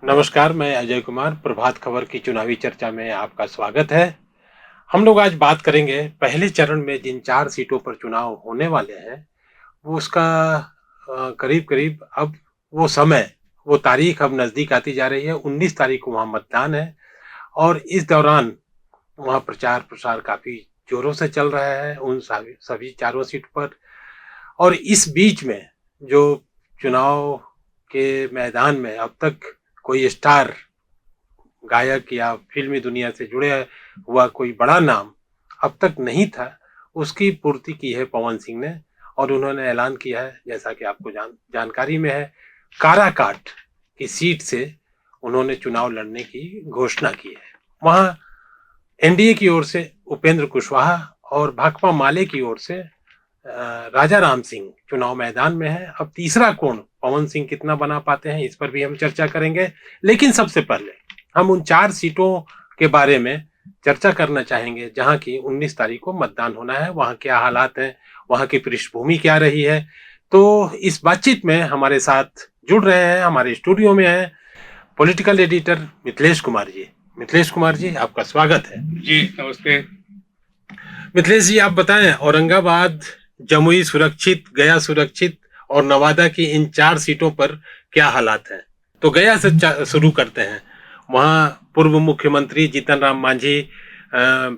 नमस्कार, मैं अजय कुमार। प्रभात खबर की चुनावी चर्चा में आपका स्वागत है। हम लोग आज बात करेंगे पहले चरण में जिन 4 सीटों पर चुनाव होने वाले हैं, वो उसका करीब-करीब अब वो समय, वो तारीख अब नज़दीक आती जा रही है। 19 तारीख को वहाँ मतदान है और इस दौरान वहाँ प्रचार-प्रसार काफ़ी ज़ोरों से चल रहा है उन सभी चारों सीट पर। और इस बीच में जो चुनाव के मैदान में अब तक कोई स्टार गायक या फ़िल्मी दुनिया से जुड़े हुआ कोई बड़ा नाम अब तक नहीं था, उसकी पूर्ति की है पवन सिंह ने और उन्होंने ऐलान किया है, जैसा कि आपको जानकारी में है, काराकाट की सीट से उन्होंने चुनाव लड़ने की घोषणा की है। वहाँ एनडीए की ओर से उपेंद्र कुशवाहा और भाकपा माले की ओर से राजा राम सिंह चुनाव मैदान में है। अब तीसरा कोण पवन सिंह कितना बना पाते हैं, इस पर भी हम चर्चा करेंगे। लेकिन सबसे पहले हम उन 4 सीटों के बारे में चर्चा करना चाहेंगे जहां की 19 तारीख को मतदान होना है। वहां क्या हालात हैं, वहां की पृष्ठभूमि क्या रही है। तो इस बातचीत में हमारे साथ जुड़ रहे हैं, हमारे स्टूडियो में हैं पॉलिटिकल एडिटर मिथिलेश कुमार जी। मिथिलेश कुमार जी, आपका स्वागत है। जी नमस्ते। मिथिलेश जी, आप बताएं, औरंगाबाद, जमुई सुरक्षित, गया सुरक्षित और नवादा की इन 4 सीटों पर क्या हालात हैं? तो गया से शुरू करते हैं। वहां पूर्व मुख्यमंत्री जीतन राम मांझी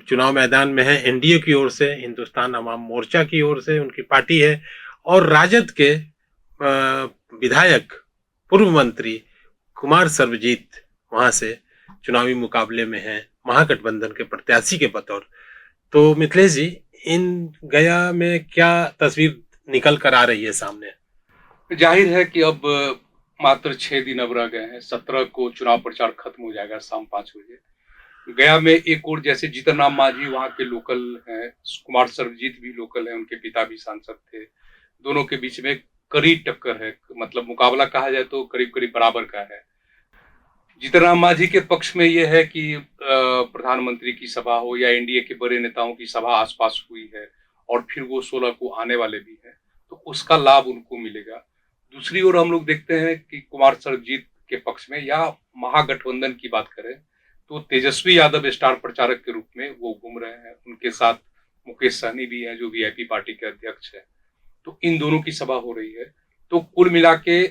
चुनाव मैदान में है, एनडीए की ओर से, हिंदुस्तान अवाम मोर्चा की ओर से उनकी पार्टी है, और राजद के विधायक पूर्व मंत्री कुमार सर्वजीत वहां से चुनावी मुकाबले में हैं, महागठबंधन के प्रत्याशी के बतौर। तो मिथिलेश जी, इन गया में क्या तस्वीर निकल कर आ रही है सामने? जाहिर है कि अब मात्र 6 दिन अब रह गए हैं। 17 को चुनाव प्रचार खत्म हो जाएगा शाम 5 बजे। गया में एक और जैसे जीतन राम मांझी वहाँ के लोकल हैं, कुमार सर्वजीत भी लोकल हैं, उनके पिता भी सांसद थे। दोनों के बीच में कड़ी टक्कर है, मतलब मुकाबला कहा जाए तो करीब-करीब बराबर का है। जीतन राम मांझी के पक्ष में ये है कि प्रधानमंत्री की सभा हो या एनडीए के बड़े नेताओं की सभा आसपास हुई है और फिर वो 16 को आने वाले भी हैं, तो उसका लाभ उनको मिलेगा। दूसरी ओर हम लोग देखते हैं कि कुमार सर्वजीत के पक्ष में या महागठबंधन की बात करें तो तेजस्वी यादव स्टार प्रचारक के रूप में वो घूम रहे हैं। उनके साथ मुकेश सहनी भी हैं जो वीआईपी पार्टी के अध्यक्ष हैं। तो इन दोनों की सभा हो रही है। तो कुल मिला के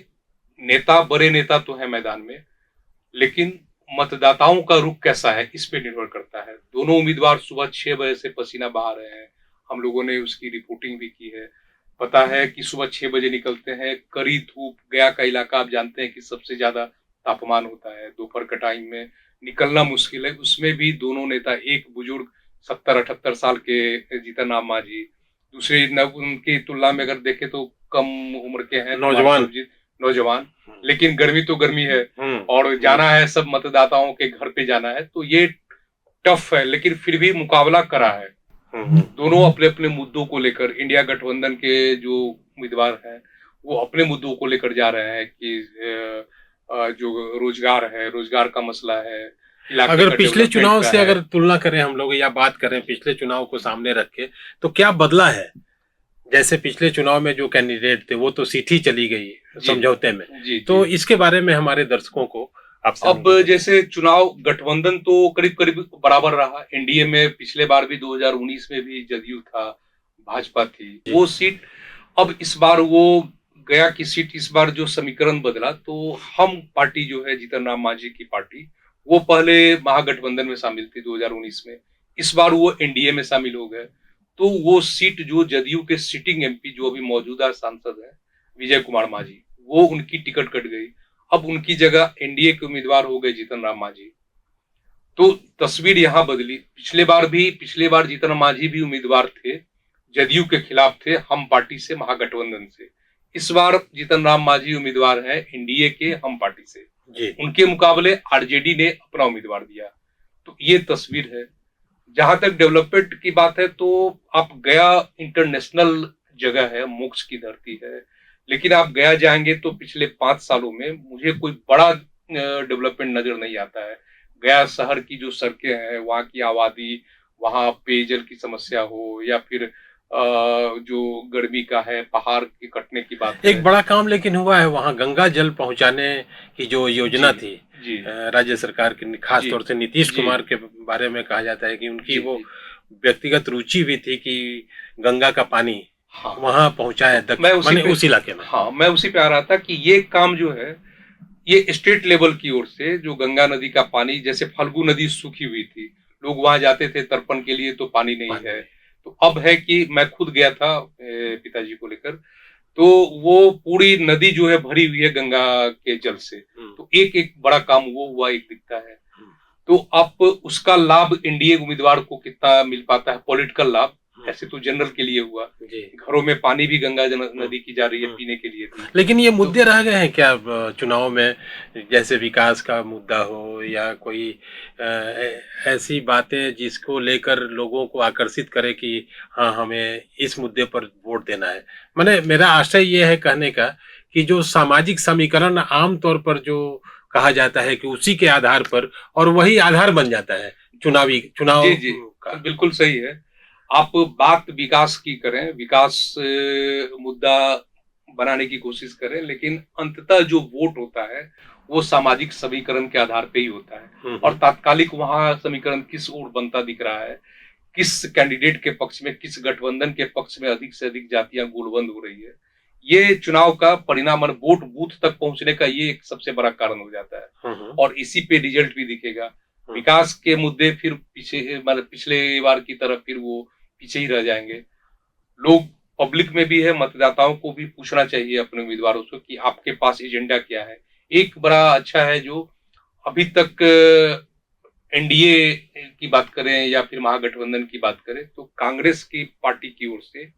नेता, बड़े नेता तो है मैदान में, लेकिन मतदाताओं का रुख कैसा है इस पे निर्भर करता है। दोनों उम्मीदवार सुबह 6 बजे से पसीना बहा रहे हैं। हम लोगों ने उसकी रिपोर्टिंग भी की है। पता है कि सुबह 6 बजे निकलते हैं, कड़ी धूप, गया का इलाका आप जानते हैं कि सबसे ज्यादा तापमान होता है। दोपहर का टाइम में निकलना मुश्किल है। उसमें भी दोनों नेता, एक बुजुर्ग 70-78 साल के जीतन राम मांझी, दूसरे उनकी तुलना में अगर देखें तो कम उम्र के हैं नौजवान। नौजवान, लेकिन गर्मी तो गर्मी है और हम्म। जाना है, सब मतदाताओं के घर पे जाना है, तो ये टफ है। लेकिन फिर भी मुकाबला करा है। दोनों अपने अपने मुद्दों को लेकर, इंडिया गठबंधन के जो उम्मीदवार हैं वो अपने मुद्दों को लेकर जा रहे हैं कि जो रोजगार है, रोजगार का मसला है, इलाके अगर का पिछले डेवलपमेंट चुनाव का से है। अगर तुलना करें हम लोग, या बात करें पिछले चुनाव को सामने रख के, तो क्या बदला है? जैसे पिछले चुनाव में जो कैंडिडेट थे वो तो सीट ही चली गई समझौते में। जी तो जी। इसके बारे में हमारे दर्शकों को आप अब जैसे चुनाव गठबंधन तो करीब करीब बराबर रहा। एनडीए में पिछले बार भी 2019 में भी जदयू था, भाजपा थी वो सीट। अब इस बार वो गया की सीट, इस बार जो समीकरण बदला तो हम पार्टी जो है जीतन राम मांझी की पार्टी, वो पहले महागठबंधन में शामिल थी 2019 में, इस बार वो एनडीए में शामिल हो गए। तो वो सीट जो जदयू के सिटिंग एमपी जो अभी मौजूदा सांसद है विजय कुमार मांझी, वो उनकी टिकट कट गई। अब उनकी जगह एनडीए के उम्मीदवार हो गए जीतन राम मांझी। तो तस्वीर यहाँ बदली। पिछले बार जीतन राम मांझी भी उम्मीदवार थे, जदयू के खिलाफ थे, हम पार्टी से, महागठबंधन से। इस बार जीतन राम मांझी उम्मीदवार है एनडीए के, हम पार्टी से। उनके मुकाबले आरजेडी ने अपना उम्मीदवार दिया। तो ये तस्वीर है। जहां तक डेवलपमेंट की बात है तो आप गया इंटरनेशनल जगह है, मोक्ष की धरती है, लेकिन आप गया जाएंगे तो पिछले 5 सालों में मुझे कोई बड़ा डेवलपमेंट नजर नहीं आता है। गया शहर की जो सड़कें हैं, वहाँ की आबादी, वहाँ पेयजल की समस्या हो या फिर जो गर्मी का है, पहाड़ के कटने की बात एक है। बड़ा काम लेकिन हुआ है, वहाँ गंगा जल पहुंचाने की जो योजना थी, जी राज्य सरकार के, खास जी तौर से नीतीश जी कुमार के बारे में कहा जाता है कि उनकी जी वो जी व्यक्तिगत रुचि भी थी कि गंगा का पानी हाँ। वहां पहुंचाए, तो मैं उसी माने पे उस इलाके में। हाँ, मैं उसी पे आ रहा था कि ये काम जो है, ये स्टेट लेवल की ओर से जो गंगा नदी का पानी, जैसे फल्गु नदी सूखी हुई थी, लोग वहां जाते थे तर्पण के लिए, तो पानी नहीं पानी है। नहीं। तो अब है कि मैं खुद गया था पिताजी को लेकर, तो वो पूरी नदी जो है भरी हुई है गंगा के जल से। तो एक एक बड़ा काम वो हुआ, एक दिखता है। तो अब उसका लाभ एनडीए उम्मीदवार को कितना मिल पाता है, पॉलिटिकल लाभ, ऐसे तो जनरल के लिए हुआ, जी। घरों में पानी भी गंगा नदी की जा रही है पीने के लिए भी। लेकिन ये तो मुद्दे रह गए हैं क्या चुनाव में, जैसे विकास का मुद्दा हो या कोई ऐसी बातें जिसको लेकर लोगों को आकर्षित करे कि हाँ, हमें इस मुद्दे पर वोट देना है। माने मेरा आशय ये है कहने का कि जो सामाजिक समीकरण आम तौर पर जो कहा जाता है कि उसी के आधार पर, और वही आधार बन जाता है चुनाव जी जी का। बिल्कुल सही है। आप बात विकास की करें, विकास मुद्दा बनाने की कोशिश करें, लेकिन अंततः जो वोट होता है वो सामाजिक समीकरण के आधार पे ही होता है। और तात्कालिक वहां समीकरण किस ओर बनता दिख रहा है, किस कैंडिडेट के पक्ष में, किस गठबंधन के पक्ष में अधिक से अधिक जातियां गोलबंद हो रही है, ये चुनाव का परिणाम और वोट बूथ तक पहुंचने का ये एक सबसे बड़ा कारण हो जाता है। और इसी पे रिजल्ट भी दिखेगा। विकास के मुद्दे फिर पीछे, मतलब पिछले बार की तरफ फिर वो पीछे ही रह जाएंगे। लोग, पब्लिक में भी है, मतदाताओं को भी पूछना चाहिए अपने उम्मीदवारों से कि आपके पास एजेंडा क्या है। एक बड़ा अच्छा है जो अभी तक एनडीए की बात करें या फिर महागठबंधन की बात करें, तो कांग्रेस की पार्टी की ओर से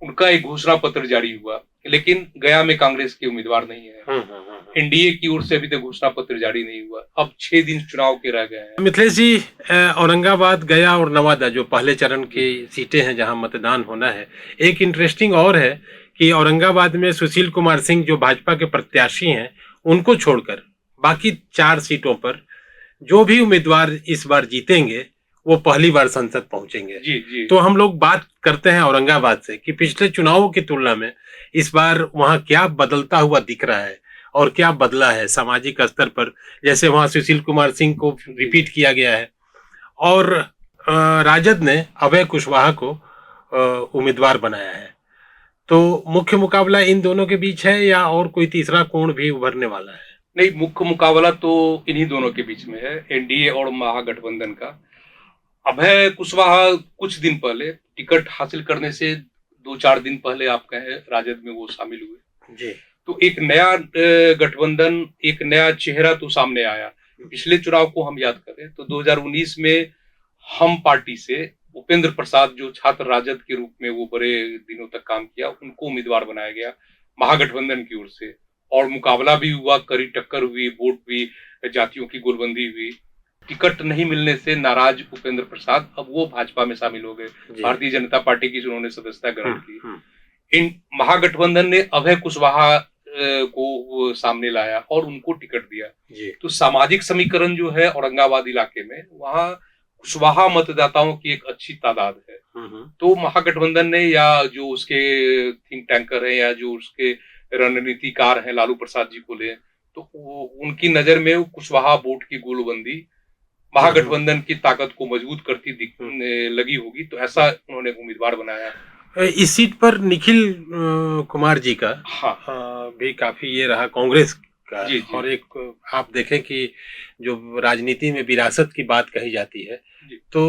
उनका एक घोषणा पत्र जारी हुआ, लेकिन गया में कांग्रेस के उम्मीदवार नहीं है। एनडीए की ओर से अभी तक घोषणा पत्र जारी नहीं हुआ। अब 6 दिन चुनाव के रह गए हैं। मिथिलेश जी, औरंगाबाद, गया और नवादा जो पहले चरण की जी सीटें हैं जहां मतदान होना है, एक इंटरेस्टिंग और है कि औरंगाबाद में सुशील कुमार सिंह जो भाजपा के प्रत्याशी हैं, उनको छोड़कर बाकी 4 सीटों पर जो भी उम्मीदवार इस बार जीतेंगे वो पहली बार संसद पहुंचेंगे। जी जी तो हम लोग बात करते हैं औरंगाबाद से कि पिछले चुनावों की तुलना में इस बार वहां क्या बदलता हुआ दिख रहा है और क्या बदला है सामाजिक स्तर पर। जैसे वहां सुशील कुमार सिंह को रिपीट किया गया है और राजद ने अभय कुशवाहा को उम्मीदवार बनाया है। तो मुख्य मुकाबला इन दोनों के बीच है या और कोई तीसरा कोण भी उभरने वाला है? नहीं, मुख्य मुकाबला तो इन्हीं दोनों के बीच में है, एनडीए और महागठबंधन का। अभय कुशवाहा कुछ दिन पहले, टिकट हासिल करने से 2-4 दिन पहले आप कहें, राजद में वो शामिल हुए। जी। तो एक नया गठबंधन, एक नया चेहरा तो सामने आया। पिछले चुनाव को हम याद करें तो 2019 में हम पार्टी से उपेंद्र प्रसाद, जो छात्र राजद के रूप में वो बड़े दिनों तक काम किया, उनको उम्मीदवार बनाया गया महागठबंधन की ओर से। और मुकाबला भी हुआ, कड़ी टक्कर हुई, वोट भी, जातियों की गोलबंदी हुई। टिकट नहीं मिलने से नाराज उपेंद्र प्रसाद अब वो भाजपा में शामिल हो गए, भारतीय जनता पार्टी की उन्होंने सदस्यता ग्रहण की। इन महागठबंधन ने अभय कुशवाहा को वो सामने लाया और उनको टिकट दिया। तो सामाजिक समीकरण जो है औरंगाबाद इलाके में, वहां कुशवाहा मतदाताओं की एक अच्छी तादाद है। तो महागठबंधन ने, या जो उसके थिंक टैंकर है या जो उसके रणनीतिकार हैं, लालू प्रसाद जी को ले, तो उनकी नजर में कुशवाहा वोट की गोलबंदी महागठबंधन की ताकत को मजबूत करती दिखने लगी होगी, तो ऐसा उन्होंने उम्मीदवार बनाया। इस सीट पर निखिल कुमार जी का हाँ भी काफी ये रहा कांग्रेस का। जी जी और एक आप देखें कि जो राजनीति में विरासत की बात कही जाती है, तो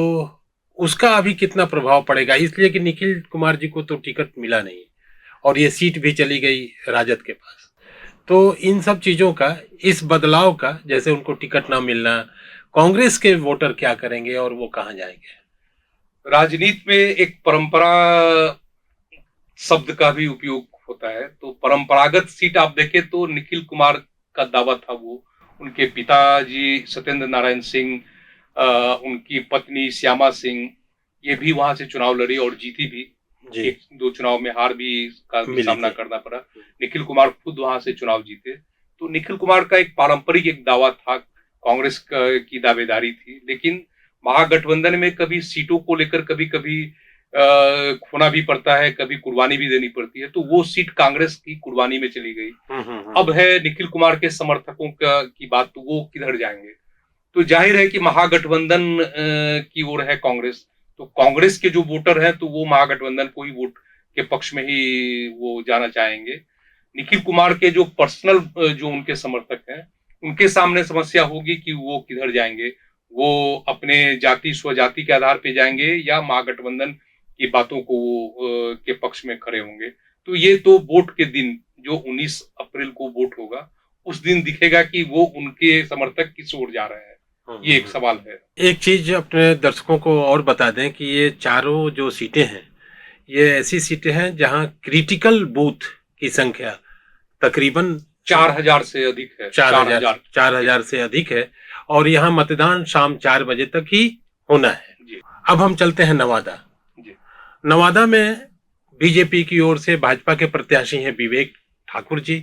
उसका अभी कितना प्रभाव पड़ेगा, इसलिए कि निखिल कुमार जी को तो टिकट मिला नहीं और ये सीट भी चली गई राजद के पास। तो इन सब चीजों का, इस बदलाव का, जैसे उनको टिकट ना मिलना, कांग्रेस के वोटर क्या करेंगे और वो कहाँ जाएंगे? राजनीति में एक परंपरा शब्द का भी उपयोग होता है। तो परंपरागत सीट आप देखें तो निखिल कुमार का दावा था, वो उनके पिताजी सत्येंद्र नारायण सिंह, उनकी पत्नी श्यामा सिंह, ये भी वहां से चुनाव लड़ी और जीती भी। 1-2 चुनाव में हार भी का भी सामना करना पड़ा। निखिल कुमार खुद वहां से चुनाव जीते। तो निखिल कुमार का एक पारंपरिक एक दावा था, कांग्रेस की दावेदारी थी। लेकिन महागठबंधन में कभी सीटों को लेकर कभी कभी खोना भी पड़ता है, कभी कुर्बानी भी देनी पड़ती है, तो वो सीट कांग्रेस की कुर्बानी में चली गई। अब है निखिल कुमार के समर्थकों की बात, तो वो किधर जाएंगे? तो जाहिर है कि महागठबंधन की ओर है कांग्रेस, तो कांग्रेस के जो वोटर हैं तो वो महागठबंधन को ही वोट के पक्ष में ही वो जाना चाहेंगे। निखिल कुमार के जो पर्सनल जो उनके समर्थक हैं, उनके सामने समस्या होगी कि वो किधर जाएंगे। वो अपने जाति स्वजाति के आधार पे जाएंगे या महागठबंधन की बातों को के पक्ष में खड़े होंगे। तो ये तो वोट के दिन जो 19 अप्रैल को वोट होगा, उस दिन दिखेगा कि वो उनके समर्थक किस ओर जा रहे हैं। ये एक सवाल है। एक चीज अपने दर्शकों को और बता दें कि ये चारों जो सीटें हैं, ये ऐसी सीटें हैं जहां क्रिटिकल बूथ की संख्या तकरीबन 4000 से अधिक है। 4000 से अधिक है और यहाँ मतदान शाम 4 बजे तक ही होना है। जी। अब हम चलते हैं नवादा। जी। नवादा में बीजेपी की ओर से भाजपा के प्रत्याशी हैं विवेक ठाकुर जी,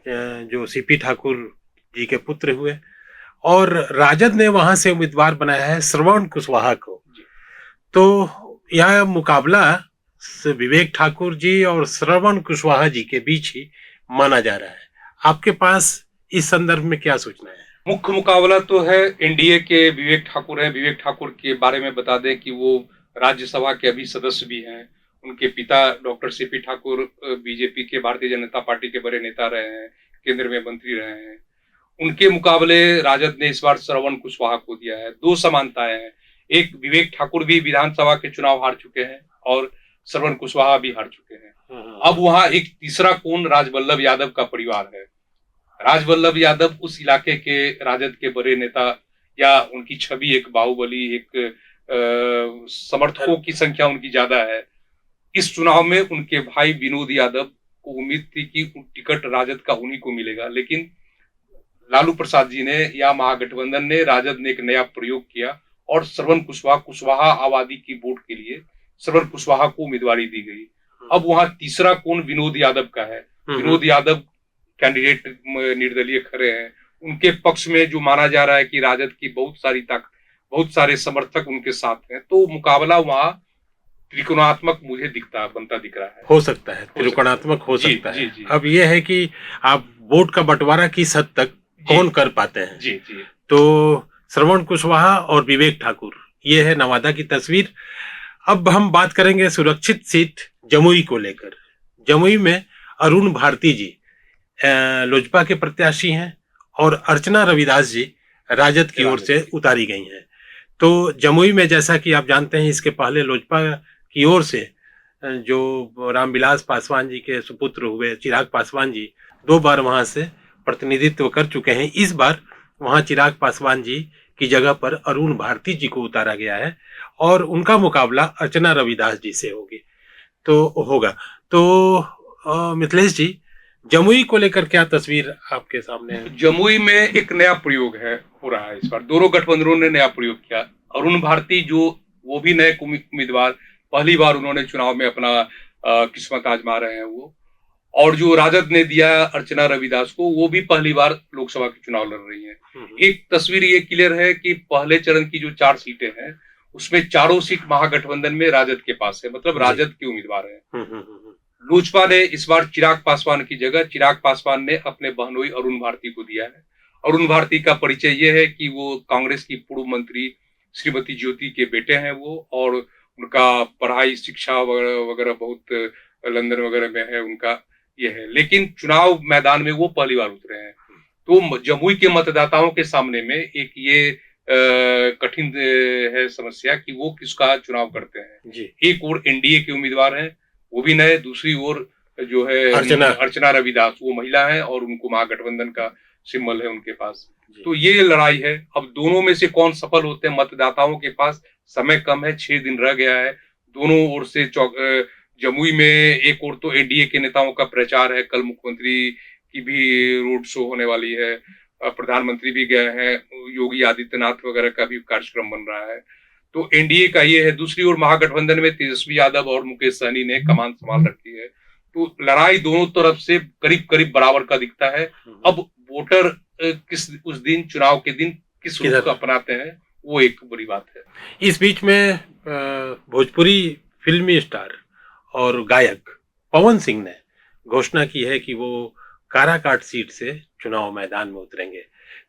जो सीपी ठाकुर जी के पुत्र हुए, और राजद ने वहां से उम्मीदवार बनाया है श्रवण कुशवाहा को। तो यह मुकाबला विवेक ठाकुर जी और श्रवण कुशवाहा जी के बीच ही माना जा रहा है। आपके पास इस संदर्भ में क्या सूचना है? मुख्य मुकाबला तो है एनडीए के विवेक ठाकुर हैं। विवेक ठाकुर के बारे में बता दें कि वो राज्यसभा के अभी सदस्य भी हैं। उनके पिता डॉक्टर सीपी ठाकुर बीजेपी के, भारतीय जनता पार्टी के बड़े नेता रहे हैं, केंद्र में मंत्री रहे हैं। उनके मुकाबले राजद ने इस बार श्रवण कुशवाहा को दिया है। दो समानताएं हैं, एक विवेक ठाकुर भी विधानसभा के चुनाव हार चुके हैं और श्रवण कुशवाहा भी हार चुके हैं। अब वहां एक तीसरा कोण राजवल्लभ यादव का परिवार है। राजवल्लभ यादव उस इलाके के राजद के बड़े नेता, या उनकी छवि एक बाहुबली, एक समर्थकों की संख्या उनकी ज्यादा है। इस चुनाव में उनके भाई विनोद यादव को उम्मीद थी कि टिकट राजद का उन्हीं को मिलेगा, लेकिन लालू प्रसाद जी ने या महागठबंधन ने, राजद ने एक नया प्रयोग किया और श्रवण कुशवाहा आबादी की वोट के लिए श्रवण कुशवाहा को उम्मीदवारी दी गई। अब वहां तीसरा कोण विनोद यादव का है। विनोद यादव कैंडिडेट निर्दलीय खड़े हैं। उनके पक्ष में जो माना जा रहा है कि राजद की बहुत सारे समर्थक उनके साथ हैं, तो मुकाबला वहां त्रिकोणात्मक मुझे बनता दिख रहा है। हो सकता है त्रिकोणात्मक हो सकता है। जी। अब यह है कि आप वोट का बंटवारा किस हद तक कौन कर पाते हैं। जी। तो श्रवण कुशवाहा और विवेक ठाकुर, ये है नवादा की तस्वीर। अब हम बात करेंगे सुरक्षित सीट जमुई को लेकर। जमुई में अरुण भारती जी लोजपा के प्रत्याशी हैं और अर्चना रविदास जी राजद की ओर से उतारी गई हैं। तो जमुई में, जैसा कि आप जानते हैं, इसके पहले लोजपा की ओर से जो रामविलास पासवान जी के सुपुत्र हुए चिराग पासवान जी 2 बार वहां से प्रतिनिधित्व कर चुके हैं। इस बार वहां चिराग पासवान जी की जगह पर अरुण भारती जी को उतारा गया है और उनका मुकाबला अर्चना रविदास जी से होगा। तो मिथिलेश जी, जमुई को लेकर क्या तस्वीर आपके सामने है? जमुई में एक नया प्रयोग हो रहा है इस बार। दोनों गठबंधनों ने नया प्रयोग किया। अरुण भारती जो वो भी नए उम्मीदवार, पहली बार उन्होंने चुनाव में अपना किस्मत आजमा रहे हैं वो। और जो राजद ने दिया अर्चना रविदास को, वो भी पहली बार लोकसभा के चुनाव लड़ रही हैं। एक तस्वीर ये क्लियर है कि पहले चरण की जो 4 सीटें हैं, उसमें चारों सीट महागठबंधन में राजद के पास है, मतलब राजद के उम्मीदवार हैं। लोजपा ने इस बार चिराग पासवान की जगह चिराग पासवान ने अपने बहनोई अरुण भारती को दिया है। अरुण भारती का परिचय यह है कि वो कांग्रेस की पूर्व मंत्री श्रीमती ज्योति के बेटे हैं वो, और उनका पढ़ाई शिक्षा वगैरह बहुत लंदन वगैरह में है उनका, ये है। लेकिन चुनाव मैदान में वो पहली बार उतरे हैं। तो जमुई के मतदाताओं के सामने में एक ये कठिन है समस्या कि वो किसका चुनाव करते हैं जी। एक और एनडीए के उम्मीदवार हैं, वो भी नए। दूसरी ओर जो है अर्चना रविदास, वो महिला है और उनको महागठबंधन का सिंबल है उनके पास। तो ये लड़ाई है। अब दोनों में से कौन सफल होते हैं, मतदाताओं के पास समय कम है, 6 दिन रह गया है। दोनों ओर से जमुई में एक और तो एनडीए के नेताओं का प्रचार है, कल मुख्यमंत्री की भी रोड शो होने वाली है, प्रधानमंत्री भी गए हैं, योगी आदित्यनाथ वगैरह का भी कार्यक्रम बन रहा है। तो एनडीए का ये है। दूसरी ओर महागठबंधन में तेजस्वी यादव और मुकेश सहनी ने कमान संभाल रखी है। तो लड़ाई दोनों तरफ से करीब करीब बराबर का दिखता है। अब वोटर उस दिन, चुनाव के दिन, किस रूप को अपनाते हैं, वो एक बड़ी बात है। इस बीच में भोजपुरी फिल्मी स्टार और गायक पवन सिंह ने घोषणा की है कि वो काराकाट सीट से चुनाव मैदान में उतरेंगे।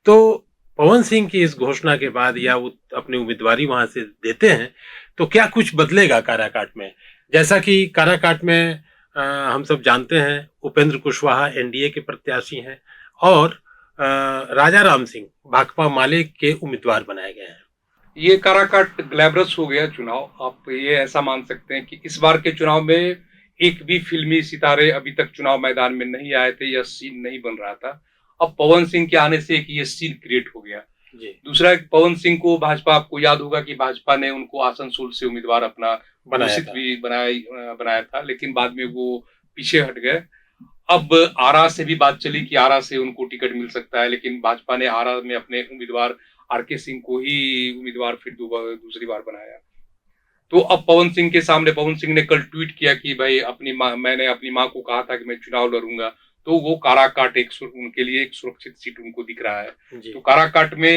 तो पवन सिंह की इस घोषणा के बाद या वो अपनी उम्मीदवारी वहां से देते हैं तो क्या कुछ बदलेगा काराकाट में? जैसा कि काराकाट में हम सब जानते हैं उपेंद्र कुशवाहा एनडीए के प्रत्याशी हैं और राजा राम सिंह भाकपा माले के उम्मीदवार बनाए गए हैं। ये काराकाट ग्लैमरस हो गया चुनाव। आप ये ऐसा मान सकते हैं कि इस बार के चुनाव में एक भी फिल्मी सितारे अभी तक चुनाव मैदान में नहीं आए थे, यह सीन नहीं बन रहा था। अब पवन सिंह के आने से एक ये सीन क्रिएट हो गया। दूसरा, पवन सिंह को भाजपा, आपको याद होगा कि भाजपा ने उनको आसनसोल से उम्मीदवार अपना बनाया था, लेकिन बाद में वो पीछे हट गए। अब आरा से भी बात चली कि आरा से उनको टिकट मिल सकता है, लेकिन भाजपा ने आरा में अपने उम्मीदवार आरके सिंह को ही उम्मीदवार फिर दूसरी बार बनाया। तो अब पवन सिंह के सामने, पवन सिंह ने कल ट्वीट किया कि भाई मैंने अपनी माँ को कहा था कि मैं चुनाव लड़ूंगा, तो वो काराकाट उनके लिए एक सुरक्षित सीट उनको दिख रहा है। तो काराकाट में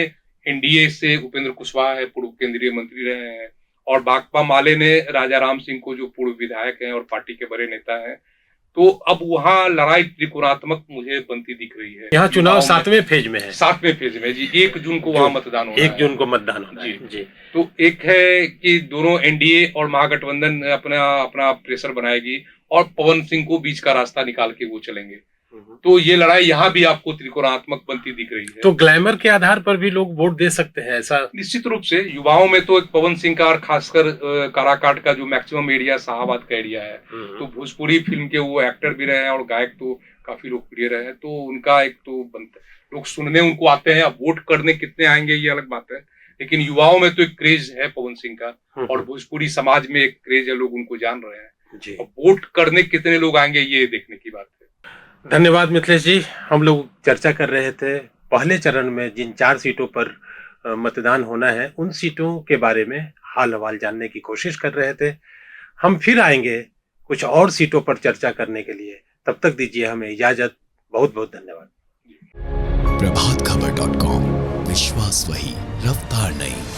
एनडीए से उपेंद्र कुशवाहा है, पूर्व केंद्रीय मंत्री रहे हैं, और भाकपा माले ने राजा राम सिंह को, जो पूर्व विधायक हैं और पार्टी के बड़े नेता हैं। तो अब वहाँ लड़ाई त्रिकोणात्मक मुझे बनती दिख रही है। यहाँ चुनाव 7वें फेज में है। 7वें फेज में जी, 1 जून को वहाँ मतदान होना है। 1 जून को मतदान होना है जी। तो एक है कि दोनों एनडीए और महागठबंधन अपना प्रेशर बनाएगी और पवन सिंह को बीच का रास्ता निकाल के वो चलेंगे। तो ये लड़ाई यहाँ भी आपको त्रिकोणात्मक बनती दिख रही है। तो ग्लैमर के आधार पर भी लोग वोट दे सकते हैं ऐसा? निश्चित रूप से युवाओं में तो एक पवन सिंह का और खासकर काराकाट का जो मैक्सिमम एरिया शाहाबाद का एरिया है, तो भोजपुरी फिल्म के वो एक्टर भी रहे हैं और गायक तो काफी लोकप्रिय रहे हैं, तो उनका एक तो बनता है, लोग सुनने उनको आते हैं। अब वोट करने कितने आएंगे ये अलग बात है, लेकिन युवाओं में तो एक क्रेज है पवन सिंह का, और भोजपुरी समाज में एक क्रेज है, लोग उनको जान रहे हैं। अब वोट करने कितने लोग आएंगे ये देखने की बात है। धन्यवाद मिथिलेश जी। हम लोग चर्चा कर रहे थे पहले चरण में जिन 4 सीटों पर मतदान होना है, उन सीटों के बारे में हाल हवाल जानने की कोशिश कर रहे थे। हम फिर आएंगे कुछ और सीटों पर चर्चा करने के लिए। तब तक दीजिए हमें इजाजत। बहुत बहुत धन्यवाद। प्रभातखबर.com, विश्वास वही, रफ्तार नहीं।